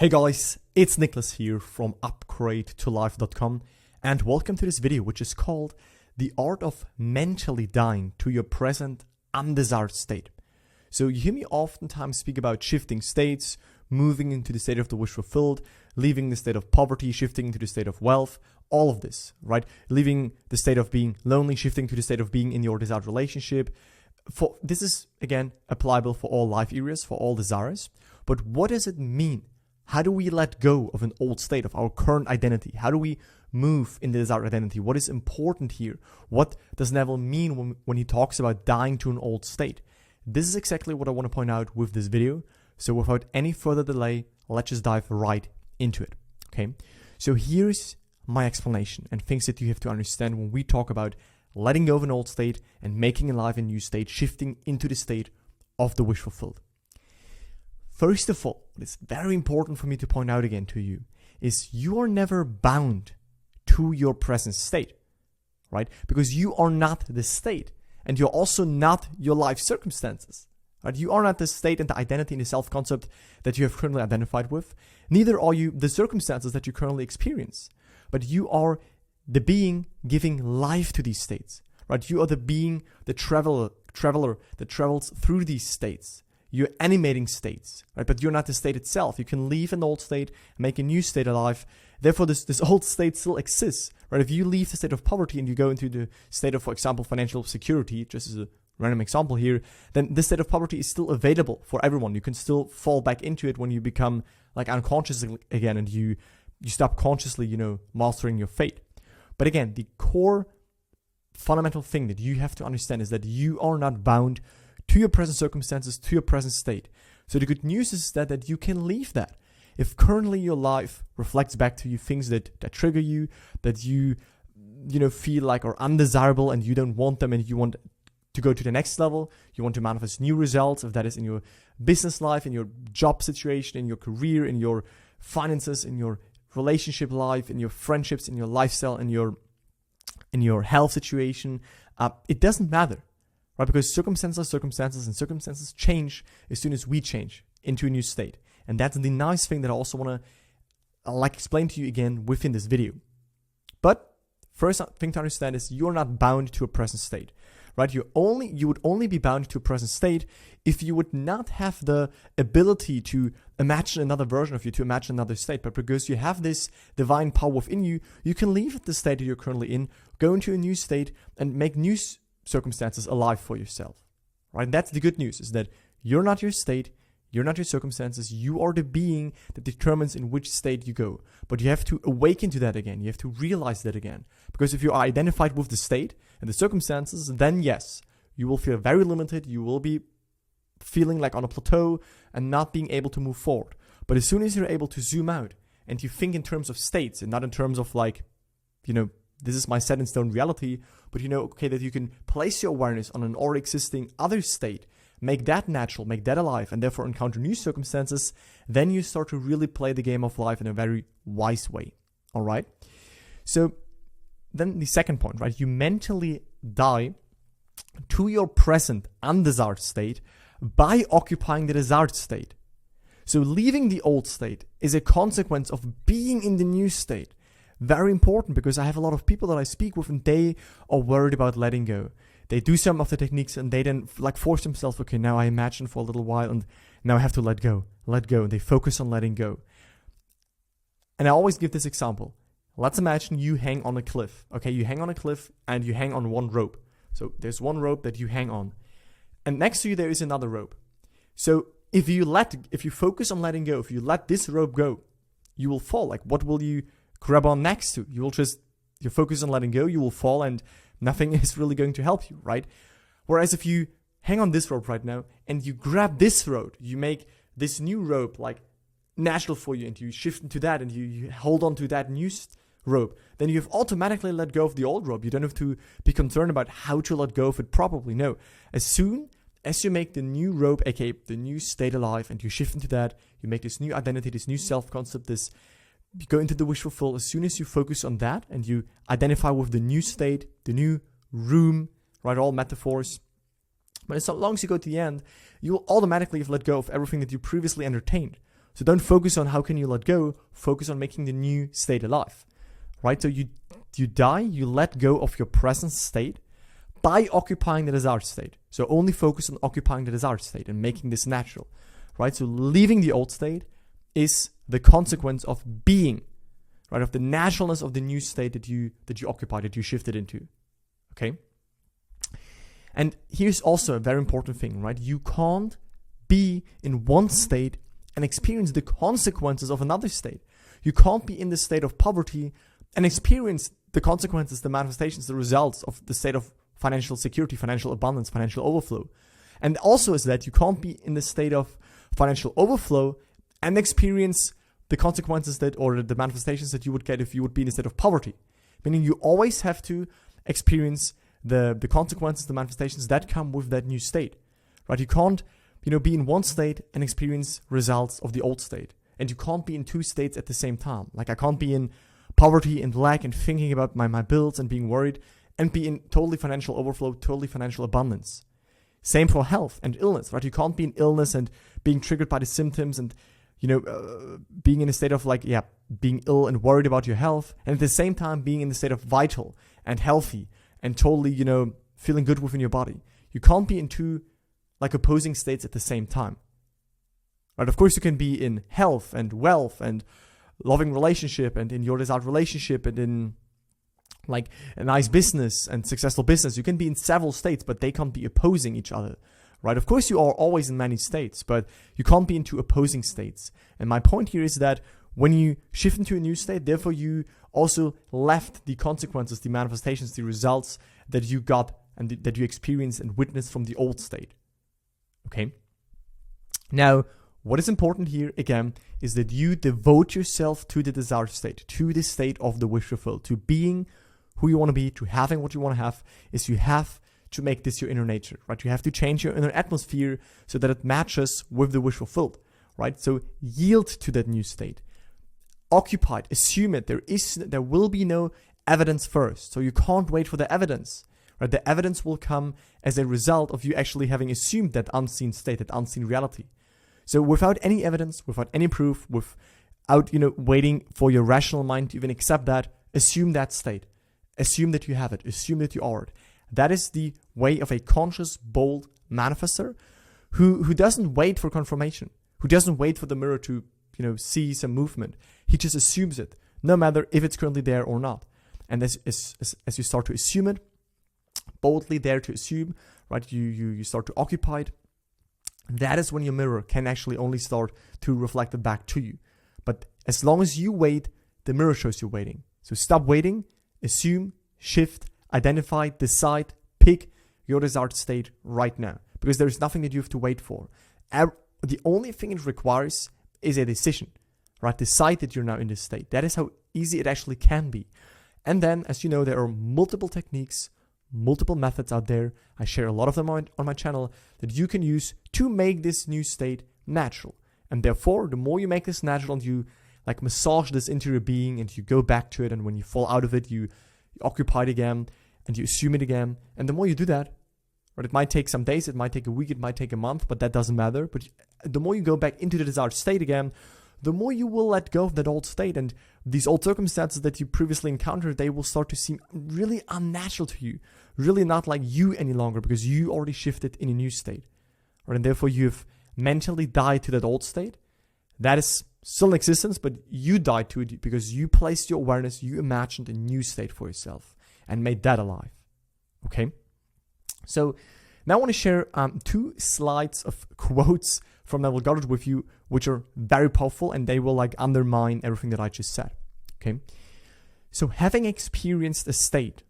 Hey guys, it's Nicholas here from upgradeToLife.com and welcome to this video which is called The Art of Mentally Dying to Your Present Undesired State. So you hear me oftentimes speak about shifting states, moving into the state of the wish fulfilled, leaving the state of poverty, shifting into the state of wealth, all of this, right? Leaving the state of being lonely, shifting to the state of being in your desired relationship. This is, again, applicable for all life areas, for all desires. But what does it mean? How do we let go of an old state, of our current identity? How do we move in the desired identity? What is important here? What does Neville mean when he talks about dying to an old state? This is exactly what I want to point out with this video. So without any further delay, let's just dive right into it. Okay. So here's my explanation and things that you have to understand when we talk about letting go of an old state and making alive a new state, shifting into the state of the wish fulfilled. First of all, what is very important for me to point out again to you is you are never bound to your present state, right? Because you are not the state and you're also not your life circumstances, right? You are not the state and the identity and the self-concept that you have currently identified with. Neither are you the circumstances that you currently experience, but you are the being giving life to these states, right? You are the being, the traveler that travels through these states. You're animating states, right? But you're not the state itself. You can leave an old state, make a new state alive. Therefore, this old state still exists, right? If you leave the state of poverty and you go into the state of, for example, financial security, just as a random example here, then this state of poverty is still available for everyone. You can still fall back into it when you become like unconscious again and you stop consciously, mastering your fate. But again, the core fundamental thing that you have to understand is that you are not bound to your present circumstances, to your present state. So the good news is that you can leave that. If currently your life reflects back to you things that trigger you, that you feel like are undesirable and you don't want them and you want to go to the next level, you want to manifest new results, if that is in your business life, in your job situation, in your career, in your finances, in your relationship life, in your friendships, in your lifestyle, in your health situation, it doesn't matter. Right? Because circumstances are circumstances and circumstances change as soon as we change into a new state. And that's the nice thing that I also want to explain to you again within this video. But first thing to understand is you're not bound to a present state, right? You would only be bound to a present state if you would not have the ability to imagine another version of you, to imagine another state. But because you have this divine power within you, you can leave the state that you're currently in, go into a new state and make new circumstances alive for yourself, right? And that's the good news, is that you're not your state, you're not your circumstances, you are the being that determines in which state you go. But you have to awaken to that again, you have to realize that again. Because if you are identified with the state and the circumstances, then yes, you will feel very limited, you will be feeling like on a plateau and not being able to move forward. But as soon as you're able to zoom out and you think in terms of states and not in terms of this is my set in stone reality, but that you can place your awareness on an already existing other state, make that natural, make that alive, and therefore encounter new circumstances, then you start to really play the game of life in a very wise way. All right? So then the second point, right? You mentally die to your present undesired state by occupying the desired state. So leaving the old state is a consequence of being in the new state. Very important, because I have a lot of people that I speak with and they are worried about letting go. They do some of the techniques and they then force themselves, okay, now I imagine for a little while and now I have to let go. And they focus on letting go. And I always give this example. Let's imagine you hang on a cliff. Okay, you hang on a cliff and you hang on one rope. So there's one rope that you hang on. And next to you there is another rope. So if you focus on letting go, if you let this rope go, you will fall. Like, what will you grab on next to? You focus on letting go, you will fall and nothing is really going to help you, right? Whereas if you hang on this rope right now and you grab this rope, you make this new rope natural for you and you shift into that and you hold on to that new rope, then you've automatically let go of the old rope. You don't have to be concerned about how to let go of it properly. No, as soon as you make the new rope, aka the new state alive, and you shift into that, you make this new identity, this new self-concept, you go into the wish fulfill. As soon as you focus on that and you identify with the new state, the new room, right? All metaphors. But as long as you go to the end, you will automatically have let go of everything that you previously entertained, So don't focus on how can you let go, focus on making the new state alive, right? So you die, you let go of your present state by occupying the desired state. So only focus on occupying the desired state and making this natural, right? So leaving the old state is the consequence of being, right? Of the naturalness of the new state that you occupy, that you shifted into, okay? And here's also a very important thing, right? You can't be in one state and experience the consequences of another state. You can't be in the state of poverty and experience the consequences, the manifestations, the results of the state of financial security, financial abundance, financial overflow. And also is that you can't be in the state of financial overflow and experience the consequences that, or the manifestations that you would get if you would be in a state of poverty. Meaning you always have to experience the consequences, the manifestations that come with that new state, right? You can't, be in one state and experience results of the old state. And you can't be in two states at the same time. Like I can't be in poverty and lack and thinking about my bills and being worried and be in totally financial overflow, totally financial abundance. Same for health and illness, right? You can't be in illness and being triggered by the symptoms and, being in a state of being ill and worried about your health. And at the same time, being in the state of vital and healthy and totally, feeling good within your body. You can't be in two opposing states at the same time. Right? Of course, you can be in health and wealth and loving relationship and in your desired relationship and in a nice business and successful business. You can be in several states, but they can't be opposing each other. Right? Of course, you are always in many states, but you can't be in two opposing states. And my point here is that when you shift into a new state, therefore you also left the consequences, the manifestations, the results that you got and that you experienced and witnessed from the old state. Okay? Now, what is important here, again, is that you devote yourself to the desired state, to the state of the wish fulfilled, to being who you want to be, to having what you want to have, is you have to make this your inner nature, right? You have to change your inner atmosphere so that it matches with the wish fulfilled, right? So yield to that new state. Occupy it, assume it. There will be no evidence first. So you can't wait for the evidence, right? The evidence will come as a result of you actually having assumed that unseen state, that unseen reality. So without any evidence, without any proof, without, waiting for your rational mind to even accept that, assume that state. Assume that you have it. Assume that you are it. That is the way of a conscious, bold manifester who doesn't wait for confirmation, who doesn't wait for the mirror to, see some movement. He just assumes it, no matter if it's currently there or not. And as you start to assume it, boldly dare to assume, right? You start to occupy it. That is when your mirror can actually only start to reflect it back to you. But as long as you wait, the mirror shows you waiting. So stop waiting, assume, shift, identify, decide, pick your desired state right now. Because there is nothing that you have to wait for. The only thing it requires is a decision, right? Decide that you're now in this state. That is how easy it actually can be. And then, as you know, there are multiple techniques, multiple methods out there. I share a lot of them on my channel that you can use to make this new state natural. And therefore, the more you make this natural and you massage this into your being and you go back to it, and when you fall out of it, you occupy it again and you assume it again. And the more you do that, right, it might take some days, it might take a week, it might take a month, but that doesn't matter. But the more you go back into the desired state again, the more you will let go of that old state, and these old circumstances that you previously encountered, they will start to seem really unnatural to you, really not like you any longer, because you already shifted in a new state, right? And therefore you've mentally died to that old state. That is still in existence, but you died to it because you placed your awareness, you imagined a new state for yourself and made that alive. Okay? So now I want to share 2 slides of quotes from Neville Goddard with you, which are very powerful, and they will undermine everything that I just said. Okay? So having experienced a state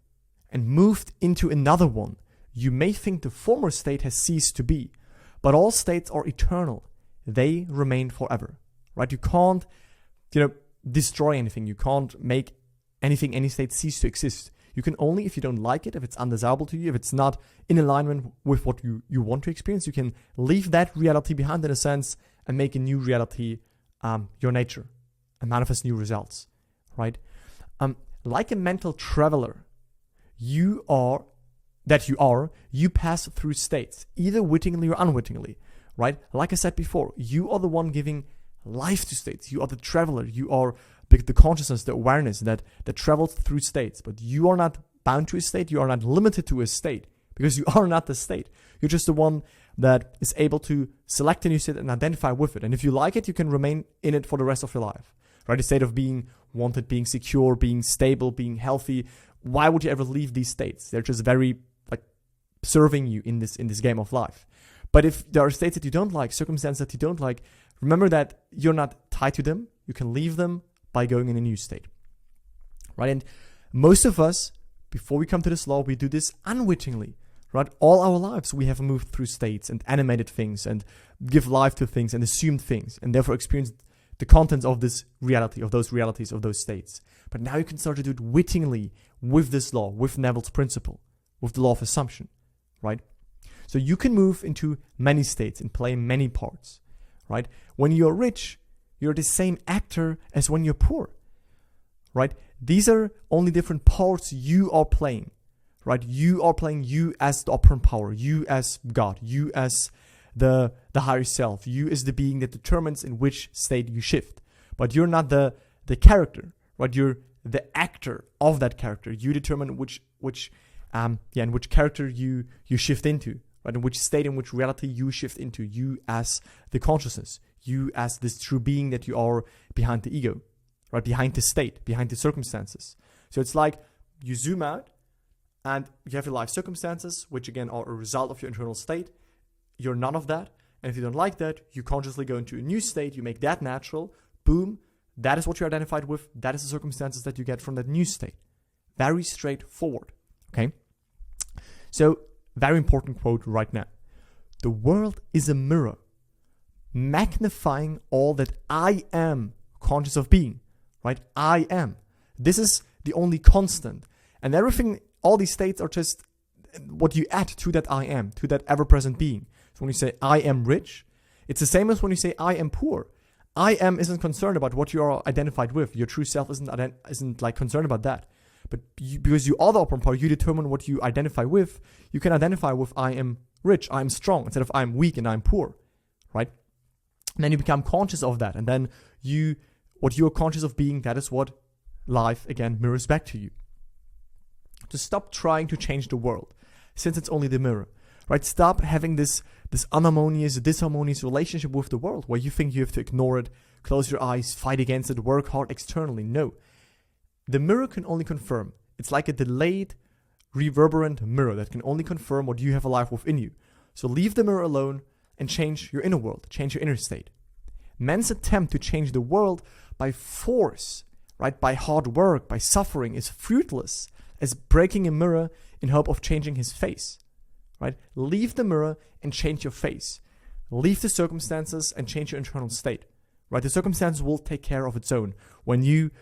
and moved into another one, you may think the former state has ceased to be, but all states are eternal. They remain forever, right? You can't, destroy anything. You can't make anything, any state cease to exist. You can only, if you don't like it, if it's undesirable to you, if it's not in alignment with what you want to experience, you can leave that reality behind in a sense and make a new reality your nature and manifest new results, right? Like a mental traveler, you pass through states, either wittingly or unwittingly, right? Like I said before, you are the one giving life to states. You are the traveler. You are the consciousness, the awareness that travels through states. But you are not bound to a state. You are not limited to a state because you are not the state. You're just the one that is able to select a new state and identify with it. And if you like it, you can remain in it for the rest of your life. Right? A state of being wanted, being secure, being stable, being healthy. Why would you ever leave these states? They're just very serving you in this game of life. But if there are states that you don't like, circumstances that you don't like, remember that you're not tied to them. You can leave them by going in a new state. Right? And most of us, before we come to this law, we do this unwittingly. Right? All our lives we have moved through states and animated things and give life to things and assumed things and therefore experienced the contents of this reality, of those realities, of those states. But now you can start to do it wittingly with this law, with Neville's principle, with the law of assumption. Right? So you can move into many states and play many parts, right? When you're rich, you're the same actor as when you're poor, right? These are only different parts you are playing, right? You are playing you as the operant power, you as God, you as the higher self, you as the being that determines in which state you shift. But you're not the character, right? You're the actor of that character. You determine in which character you shift into, right? In which state, in which reality you shift into, you as the consciousness, you as this true being that you are behind the ego, right? Behind the state, behind the circumstances. So it's like you zoom out and you have your life circumstances, which again are a result of your internal state. You're none of that. And if you don't like that, you consciously go into a new state, you make that natural, boom, that is what you're identified with, that is the circumstances that you get from that new state. Very straightforward, okay? So, very important quote right now. The world is a mirror, magnifying all that I am conscious of being, right? I am. This is the only constant. And everything, all these states are just what you add to that I am, to that ever-present being. So when you say I am rich, it's the same as when you say I am poor. I am isn't concerned about what you are identified with. Your true self isn't like concerned about that. But because you are the operant power, you determine what you identify with. You can identify with I am rich, I am strong, instead of I am weak and I am poor, right? And then you become conscious of that. And then what you are conscious of being, that is what life, again, mirrors back to you. To stop trying to change the world, since it's only the mirror, right? Stop having this disharmonious relationship with the world, where you think you have to ignore it, close your eyes, fight against it, work hard externally. No. The mirror can only confirm. It's like a delayed, reverberant mirror that can only confirm what you have alive within you. So leave the mirror alone and change your inner world, change your inner state. Man's attempt to change the world by force, right, by hard work, by suffering, is fruitless as breaking a mirror in hope of changing his face, right? Leave the mirror and change your face. Leave the circumstances and change your internal state, right? The circumstances will take care of its own when you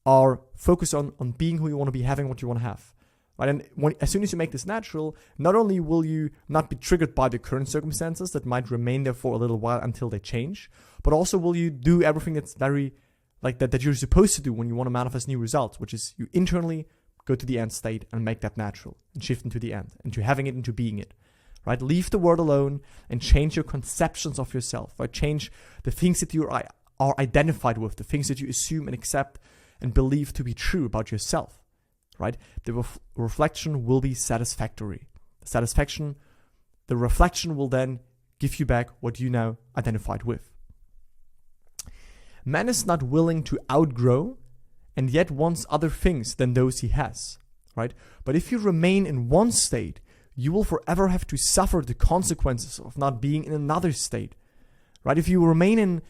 are focused on being who you want to be, having what you want to have, right? And as soon as you make this natural, not only will you not be triggered by the current circumstances that might remain there for a little while until they change, but also will you do everything that's very like that you're supposed to do when you want to manifest new results, which is you internally go to the end state and make that natural and shift into the end, into having it, into being it, right? Leave the world alone and change your conceptions of yourself, right? Change the things that you are identified with, the things that you assume and accept and believe to be true about yourself, right? The reflection will be satisfactory. The reflection will then give you back what you now identified with. Man is not willing to outgrow and yet wants other things than those he has, right? But if you remain in one state, you will forever have to suffer the consequences of not being in another state, right? If you remain in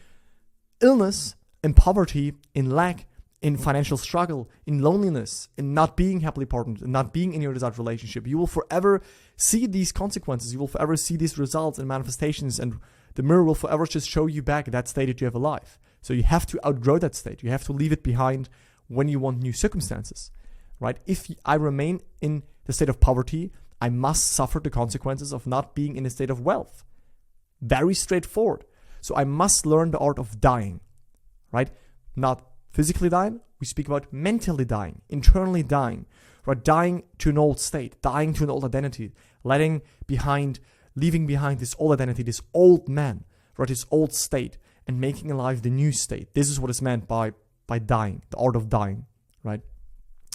illness, in poverty, in lack, in financial struggle, in loneliness, in not being happily partnered, in not being in your desired relationship, you will forever see these consequences. You will forever see these results and manifestations, and the mirror will forever just show you back that state that you have alive. So you have to outgrow that state. You have to leave it behind when you want new circumstances, right? If I remain in the state of poverty, I must suffer the consequences of not being in a state of wealth. Very straightforward. So I must learn the art of dying, right? Not physically dying, we speak about mentally dying, internally dying, right? Dying to an old state, dying to an old identity, leaving behind this old identity, this old man, right? This old state, and making alive the new state. This is what is meant by dying, the art of dying, right?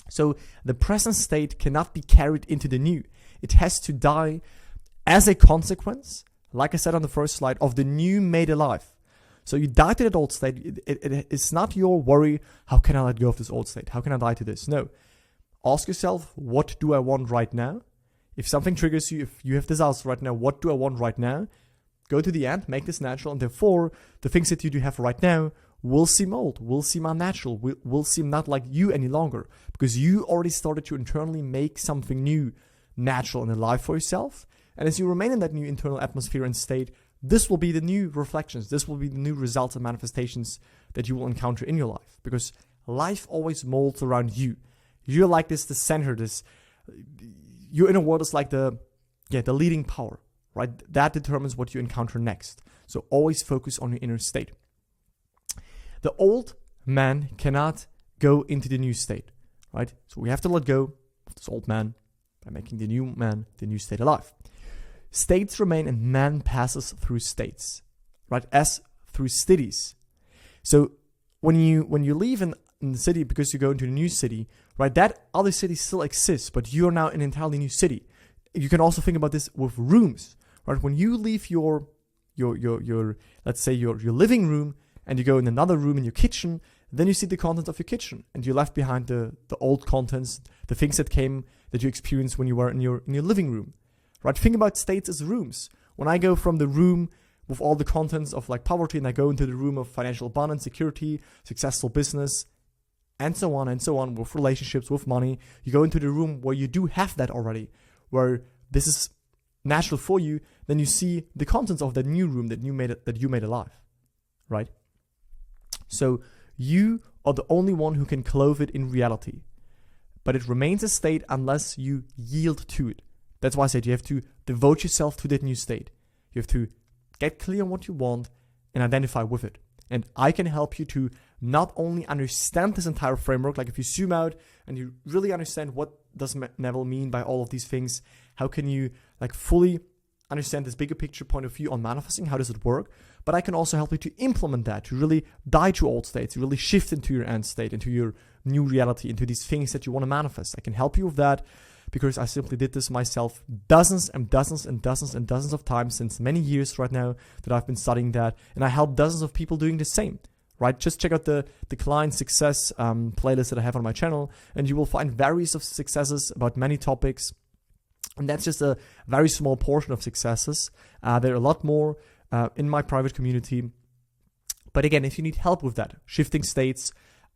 So the present state cannot be carried into the new. It has to die as a consequence, like I said on the first slide, of the new made alive. So you die to that old state. It's not your worry, how can I let go of this old state? How can I die to this? No. Ask yourself, what do I want right now? If something triggers you, if you have desires right now, what do I want right now? Go to the end, make this natural, and therefore the things that you do have right now will seem old, will seem unnatural, will seem not like you any longer, because you already started to internally make something new natural and alive for yourself. And as you remain in that new internal atmosphere and state, this will be the new reflections, this will be the new results and manifestations that you will encounter in your life, because life always molds around you. You're like the center, your inner world is like the leading power, right? That determines what you encounter next. So always focus on your inner state. The old man cannot go into the new state, right? So we have to let go of this old man by making the new man, the new state alive. States remain and man passes through states, right? As through cities. So when you leave in the city because you go into a new city, right? That other city still exists, but you're now in an entirely new city. You can also think about this with rooms, right? When you leave your let's say your living room and you go in another room in your kitchen, then you see the contents of your kitchen and you left behind the old contents, the things that you experienced when you were in your living room, right? Think about states as rooms. When I go from the room with all the contents of like poverty and I go into the room of financial abundance, security, successful business, and so on, with relationships, with money, you go into the room where you do have that already, where this is natural for you, then you see the contents of that new room that you made alive, right? So you are the only one who can clothe it in reality, but it remains a state unless you yield to it. That's why I said you have to devote yourself to that new state. You have to get clear on what you want and identify with it. And I can help you to not only understand this entire framework, like if you zoom out and you really understand what does Neville mean by all of these things, how can you like fully understand this bigger picture point of view on manifesting, how does it work? But I can also help you to implement that, to really die to old states, to really shift into your end state, into your new reality, into these things that you want to manifest. I can help you with that because I simply did this myself dozens and dozens and dozens and dozens of times since many years right now that I've been studying that. And I help dozens of people doing the same, right? Just check out the client success playlist that I have on my channel, and you will find various of successes about many topics. And that's just a very small portion of successes. There are a lot more in my private community. But again, if you need help with that, shifting states,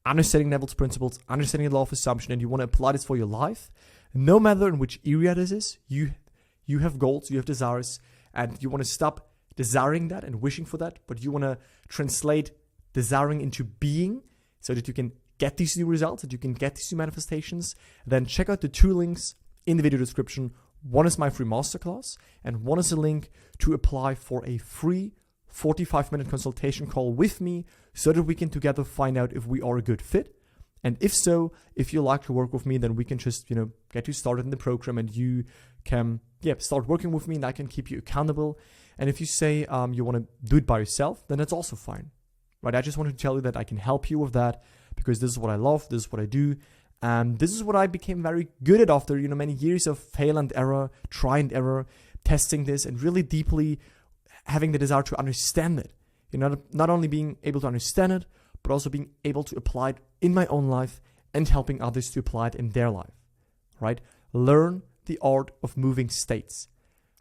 understanding Neville's principles, understanding the law of assumption, and you want to apply this for your life, no matter in which area this is, you have goals, you have desires, and you want to stop desiring that and wishing for that, but you want to translate desiring into being so that you can get these new results, that you can get these new manifestations, then check out the two links in the video description. One is my free masterclass, and one is a link to apply for a free 45-minute consultation call with me so that we can together find out if we are a good fit. And if so, if you like to work with me, then we can just, get you started in the program and you can, start working with me and I can keep you accountable. And if you say you want to do it by yourself, then that's also fine, right? I just wanted to tell you that I can help you with that because this is what I love, this is what I do. And this is what I became very good at after, many years of fail and error, try and error, testing this and really deeply having the desire to understand it. Not only being able to understand it, but also being able to apply it in my own life and helping others to apply it in their life, right? Learn the art of moving states,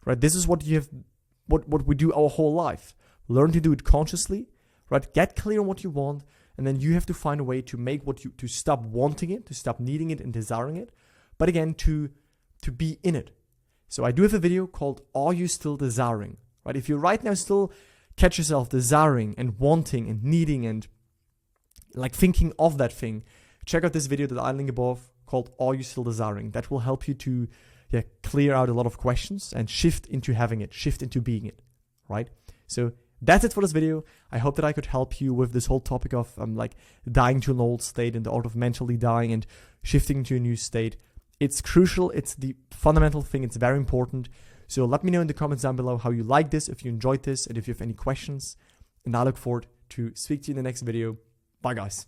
right? This is what we do our whole life. Learn to do it consciously, right? Get clear on what you want, and then you have to find a way to make to stop wanting it, to stop needing it and desiring it, but again, to be in it. So I do have a video called Are You Still Desiring, right? If you right now still catch yourself desiring and wanting and needing and like thinking of that thing, check out this video that I link above called Are You Still Desiring? That will help you to clear out a lot of questions and shift into having it, shift into being it, right? So that's it for this video. I hope that I could help you with this whole topic of dying to an old state and the art of mentally dying and shifting to a new state. It's crucial. It's the fundamental thing. It's very important. So let me know in the comments down below how you like this, if you enjoyed this, and if you have any questions. And I look forward to speak to you in the next video. Bye guys.